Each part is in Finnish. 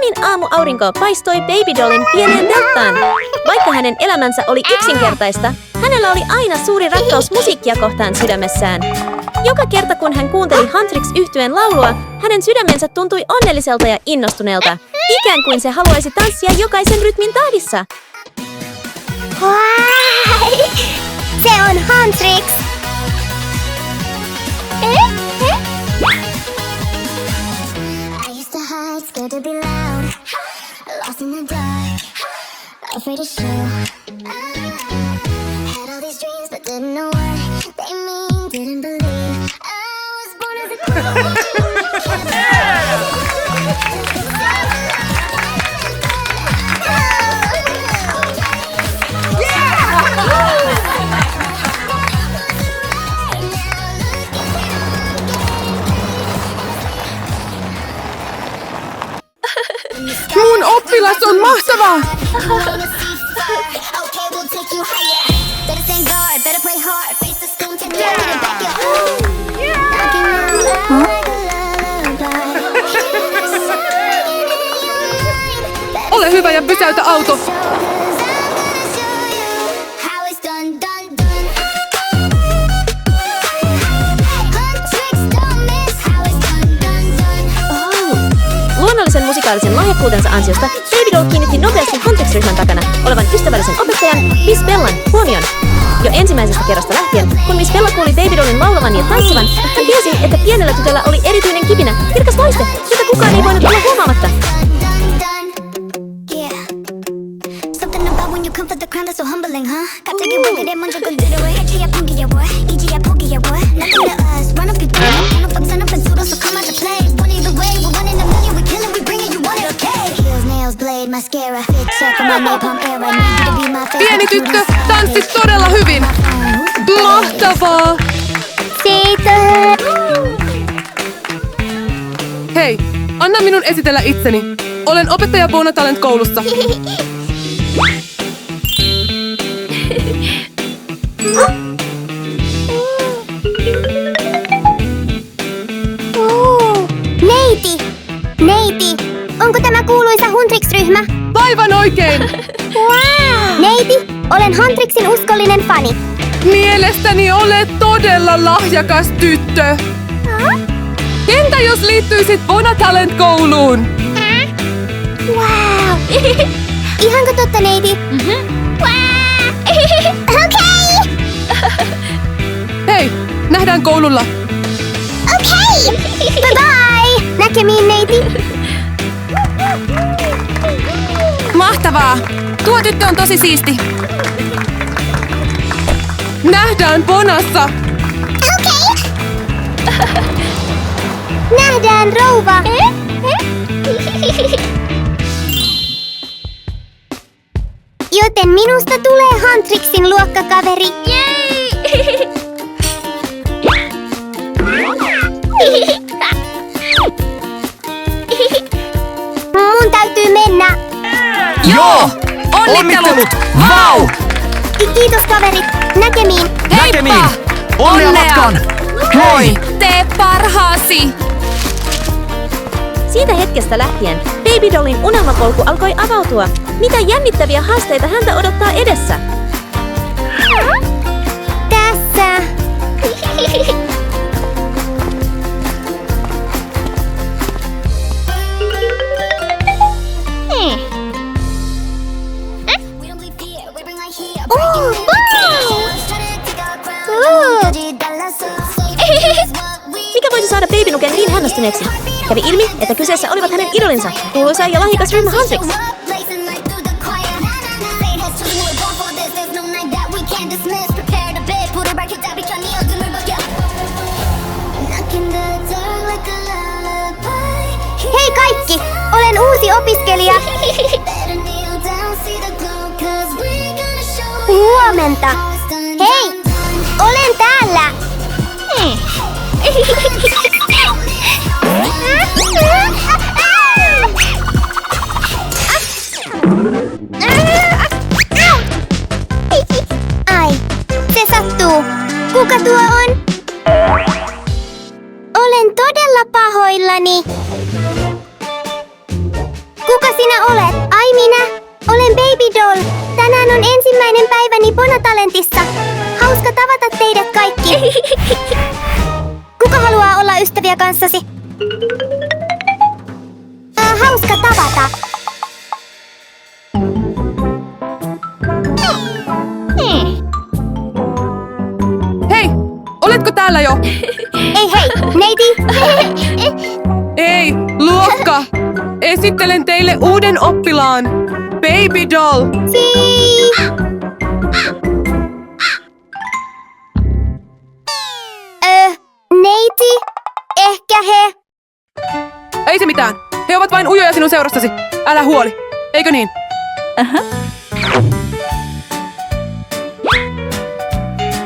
Lämmin aamuaurinko paistoi Baby Dollin pieneen deltaan. Vaikka hänen elämänsä oli yksinkertaista, hänellä oli aina suuri rakkaus musiikkia kohtaan sydämessään. Joka kerta kun hän kuunteli Huntrix-yhtyeen laulua, hänen sydämensä tuntui onnelliselta ja innostuneelta. Ikään kuin se haluaisi tanssia jokaisen rytmin tahdissa. Wow! Se on Huntrix! Scared to be loud, lost in the dark, afraid to show. Had all these dreams but didn't know what they mean. Didn't believe I was born as a queen. Mun oppilas on mahtava! Ole hyvä ja pysäytä auto! Luonnollisen musikaalisen lahjakkuutensa ansiosta Baby Doll kiinnitti nopeasti Huntrix-ryhmän takana olevan ystävällisen opettajan Miss Bellan huomion. Jo ensimmäisestä kerrasta lähtien, kun Miss Bella kuuli Baby Dollin laulavan ja tanssivan, hän tiesi, että pienellä tytöllä oli erityinen kipinä, kirkas loiste, jota kukaan ei voinut olla huomaamatta. Pieni tyttö tanssi todella hyvin! Mahtavaa! Hei, anna minun esitellä itseni. Olen opettaja Bonatalent koulussa. Neiti! Onko tämä kuuluisa Huntrix-ryhmä? Aivan oikein! Wow! Neiti, olen Huntrixin uskollinen fani. Mielestäni olet todella lahjakas tyttö. Entä jos liittyisit Bonatalent-kouluun? Wow! Ihanko totta, neiti? Wow! Okei! Hei, nähdään koululla. Okei! Bye-bye! Näkemiin, neiti! Mahtavaa! Tuo tyttö on tosi siisti. Nähdään Bonassa! Okei! Nähdään, rouva! Joten minusta tulee Huntrixin luokkakaveri. Mun täytyy mennä. Joo! Onnittelut! Vau! Kiitos kaverit. Näkemiin. Näkemiin! Onnea matkaan! Moi! Tee parhaasi! Siitä hetkestä lähtien Baby Dollin unelmapolku alkoi avautua. Mitä jännittäviä haasteita häntä odottaa edessä? Tässä. Mikä voisi saada Baby Nuken niin hämmästyneeksi? Kävi ilmi, että kyseessä olivat hänen idolinsa, kuuluisa ja lahjakas ryhmä Huntrix. Hei kaikki! Olen uusi opiskelija. Huomenta. Hei! Olen täällä. Ai, se sattuu. Kuka tuo on? Olen todella pahoillani. Kuka Baby Doll! Tänään on ensimmäinen päiväni Bonotalentissa. Hauska tavata teidät kaikki. Kuka haluaa olla ystäviä kanssasi? Hauska tavata. Hei! Oletko täällä jo? Ei hei, neiti! Ei, luokka! Esittelen teille uuden oppilaan. Baby Doll! Neiti? Ehkä he... Ei se mitään. He ovat vain ujoja sinun seurassasi. Älä huoli. Eikö niin?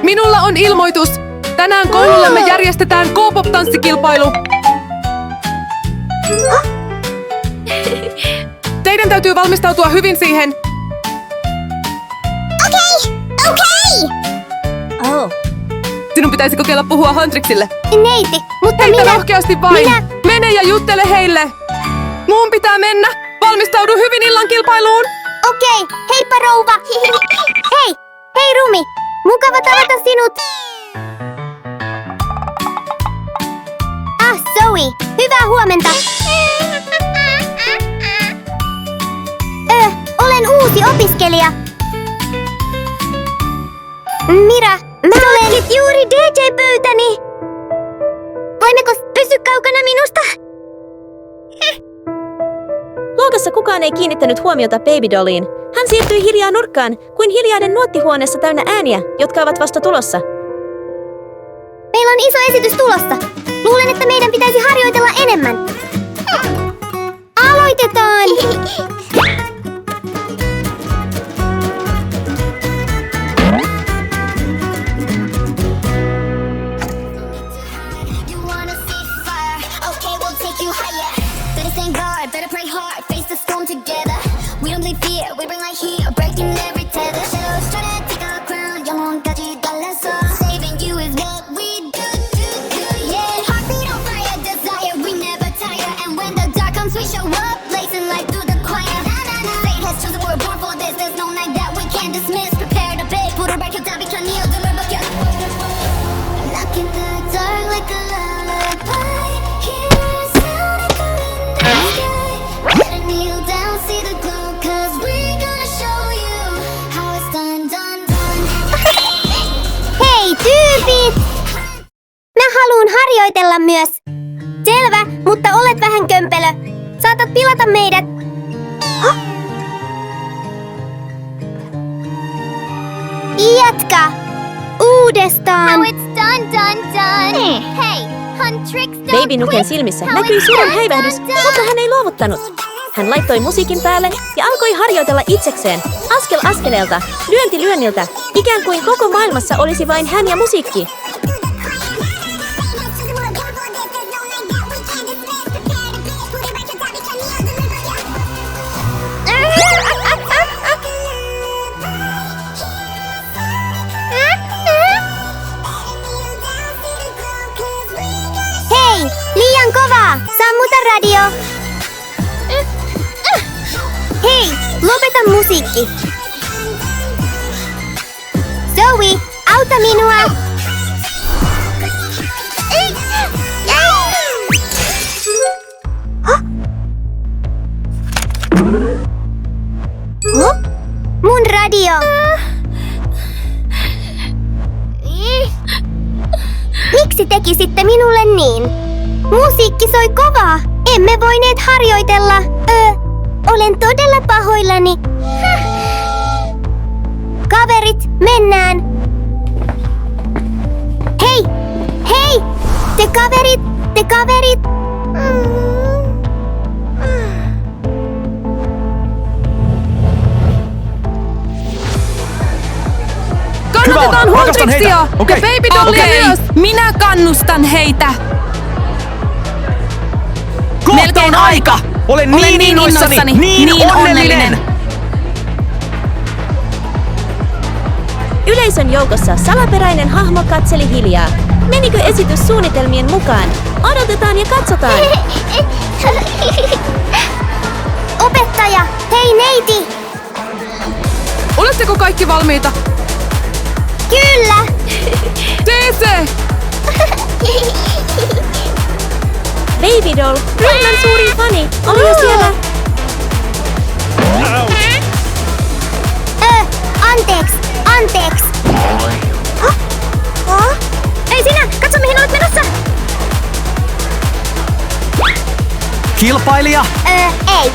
Minulla on ilmoitus. Tänään koulullamme järjestetään K-pop-tanssikilpailu. Teidän täytyy valmistautua hyvin siihen. Okei! Oh. Sinun pitäisi kokeilla puhua Huntrixille. Neiti, mutta Heitä minä... rohkeasti vain. Mene ja juttele heille. Mun pitää mennä. Valmistaudu hyvin illan kilpailuun. Okei, heippa rouva! Hei! Hei Rumi! Mukava tavata sinut! Zoe! Hyvää huomenta! Olen uusi opiskelija. Mira, mä olen juuri DJ-pöytäni. Voimmeko pysy kaukana minusta? Luokassa kukaan ei kiinnittänyt huomiota Baby Dolliin. Hän siirtyi hiljaa nurkkaan, kuin hiljainen nuottihuoneessa täynnä ääniä, jotka ovat vasta tulossa. Meillä on iso esitys tulossa. Luulen, että meidän pitäisi harjoitella enemmän. Aloitetaan! Harjoitella myös. Selvä, mutta olet vähän kömpelö. Saatat pilata meidät. Jatka. Uudestaan. Now it's done. Hey, Huntrix, Baby Nuken silmissä näkyi suuren häivähdys, mutta hän ei luovuttanut. Hän laittoi musiikin päälle ja alkoi harjoitella itsekseen, askel askeleelta, lyönti lyönniltä, ikään kuin koko maailmassa olisi vain hän ja musiikki. Hei, liian kovaa! Sammuta radio! Hei, lopeta musiikki! Zoe, auta minua! Mun radio! Miksi tekisitte minulle niin? Musiikki soi kovaa! Emme voineet harjoitella. Olen todella pahoillani. Kaverit, mennään! Hei! Hei! Te kaverit! Kannatetaan Huntrixia ja Baby Dollia myös! Minä kannustan heitä! Kohta on aika! Olen niin innoissani, niin onnellinen! Yleisön joukossa salaperäinen hahmo katseli hiljaa. Menikö esitys suunnitelmien mukaan? Odotetaan ja katsotaan. Opettaja! Hei neiti! Oletteko kaikki valmiita? Kyllä! TC! Baby Doll, ryhmän suurin fani, oli jo siellä. Anteeksi! Ei sinä! Katso mihin olet menossa! Kilpailija! Ei.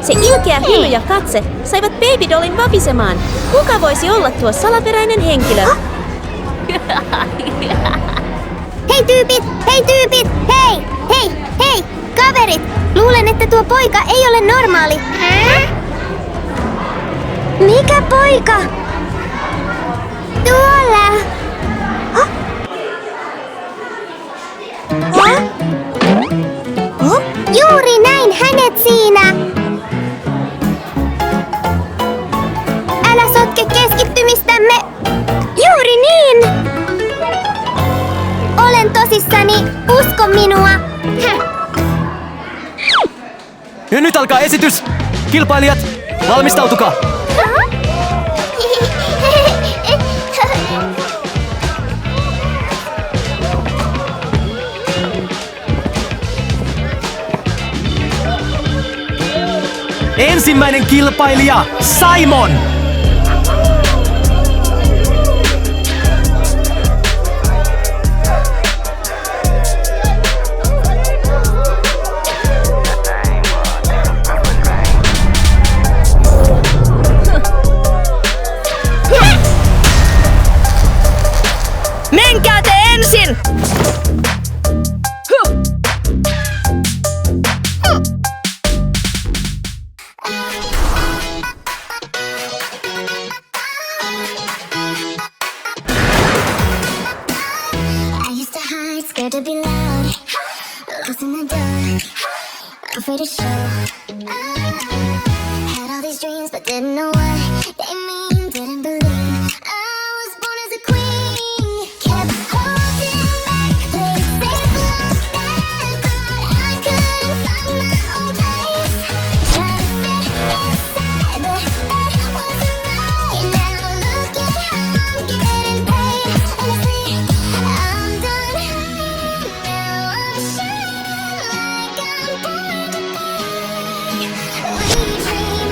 Se ilkeä hymy ja katse saivat Baby Dollin vapisemaan. Kuka voisi olla tuo salaperäinen henkilö? Hei tyypit! Hei! Kaverit! Luulen, että tuo poika ei ole normaali. Mikä poika? Tuolla! Juuri näin hänet siinä! Älä sotke keskittymistämme! Juuri niin! Olen tosissani, usko minua! Ja nyt alkaa esitys! Kilpailijat, valmistautukaa! Ensimmäinen kilpailija, Simon! Menkää te ensin! I used to hide, scared to be loud, lost in the dark, afraid to show. Had all these dreams, but didn't know what they mean. Didn't believe I was born as a queen. Kept holding back, played safe like that. Thought I couldn't find my own place. Tried to fit inside, but that wasn't right. Now look at how I'm getting paid. Honestly, I'm done hiding. Now I'm shining like I'm born to be. We dreamed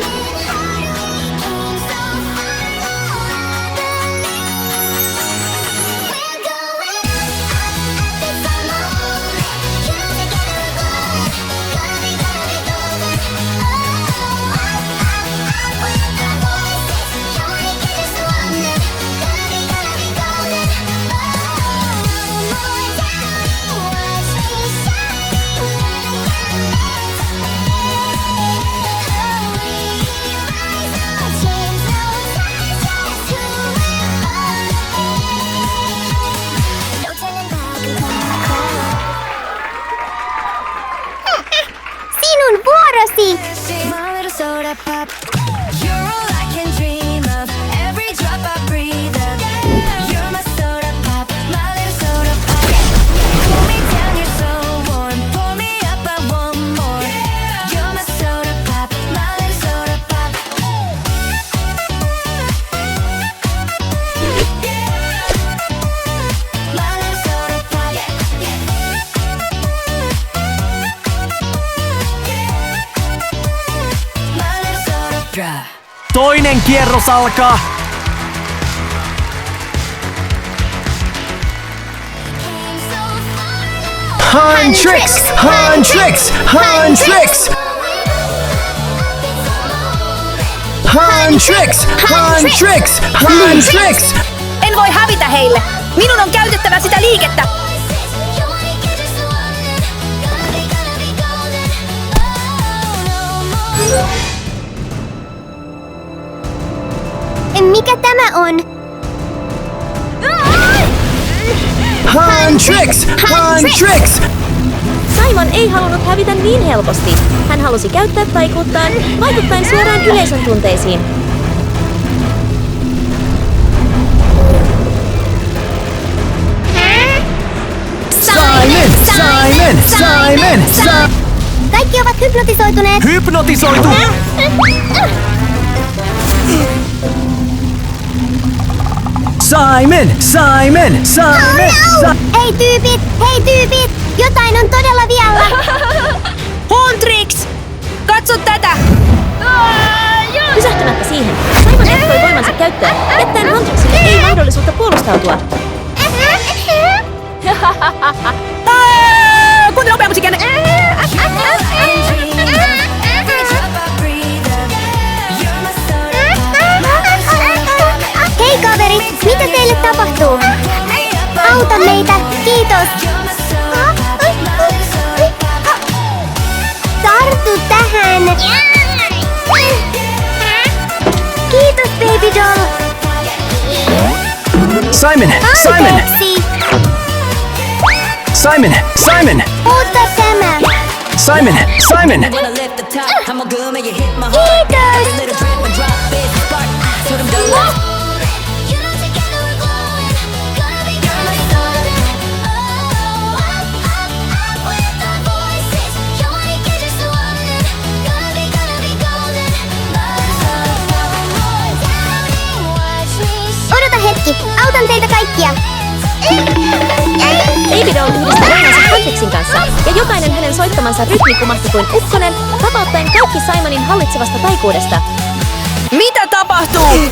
hard, we came so far. I believe we're going up. It's our moment. Come together, we're golden. Gotta be golden. Oh, up with our voices. Join it, just one it. Gotta be golden. Oh, more down, watch me shine. Sinun vuorosi! My little soda pop. You're all I can dream of. Every drop I breathe of. You're my soda pop. My little soda pop. Pull me down, you're so warm. Pour me up, I want more. You're my soda pop. My little soda pop. My little soda pop. My little soda pop. Toinen kierros alkaa! Huntrix! Huntrix! Huntrix! Huntrix! Huntrix! Huntrix! En voi hävitä heille! Minun on käytettävä sitä liikettä! Mikä tämä on? Huntrix! Huntrix! Simon ei halunnut hävitä niin helposti. Hän halusi käyttää taikuuttaan, vaikuttaen suoraan yleisön tunteisiin. Silent! Simon! Kaikki ovat hypnotisoituneet. Hypnotisoitu! Simon! Simon! Simon! Hei tyypit! Jotain on todella vialla. Huntrix! Katso tätä! Pysähtymättä siihen, Simon jatkoi voimansa käyttöön, jättäen Huntrixille ei mahdollisuutta puolustautua. Kuuntele nopea musiikin! Hei kaverit, mitä teille tapahtuu? Auta meitä, kiitos. Tartu tähän. Kiitos baby doll. Simon! Simon! Anteeksi. Simon! Simon! Ota tämä. Simon! Simon! Kiitos. Odota hetki, autan teitä kaikkia. Baby Doll yhdistää voimansa Huntrixin kanssa, ja jokainen hänen soittamansa rytmi kumahti kuin ukkonen, vapauttaen kaikki Simonin hallitsevasta taikuudesta. Mitä tapahtuu?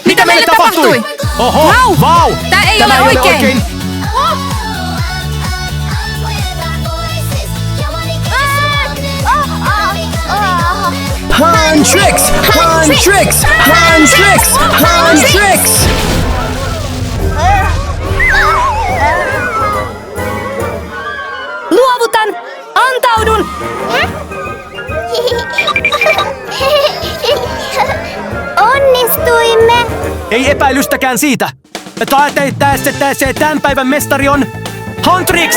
Mitä meille tapahtui? Oho! Vau! Vau! Tää ei Tämä ole oikein. Huntrix! Huntrix! Huntrix! Huntrix! Luovutan! Antaudun! Onnistuimme. Ei epäilystäkään siitä. Tämän päivän mestari on Huntrix!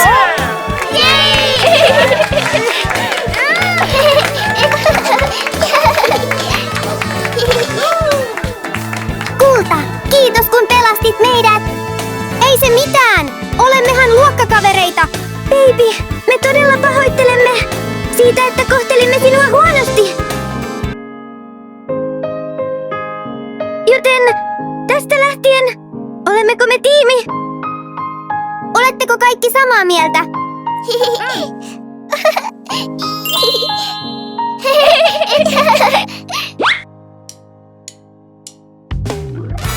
Kulta, kiitos kun pelastit meidät. Ei se mitään. Olemmehan luokkakavereita. Baby, me todella pahoittelemme siitä, että kohtelimme sinua huonosti. Joten tästä lähtien, olemmeko me tiimi? Oletteko kaikki samaa mieltä?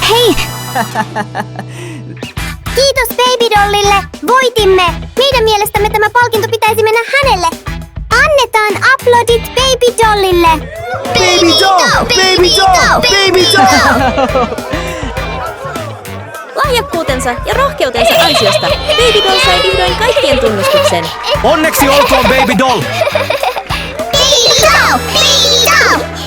Hei! Kiitos Baby Dollille! Voitimme! Meidän mielestämme tämä palkinto pitäisi mennä hänelle. Annetaan aplodit Baby Dollille! Baby doll! Baby doll! Baby doll! Lahjakkuutensa ja rohkeutensa ansiosta Baby Doll sai vihdoin kaikkien tunnustuksen. Onneksi olkoon Baby doll! Baby Doll! Baby Doll!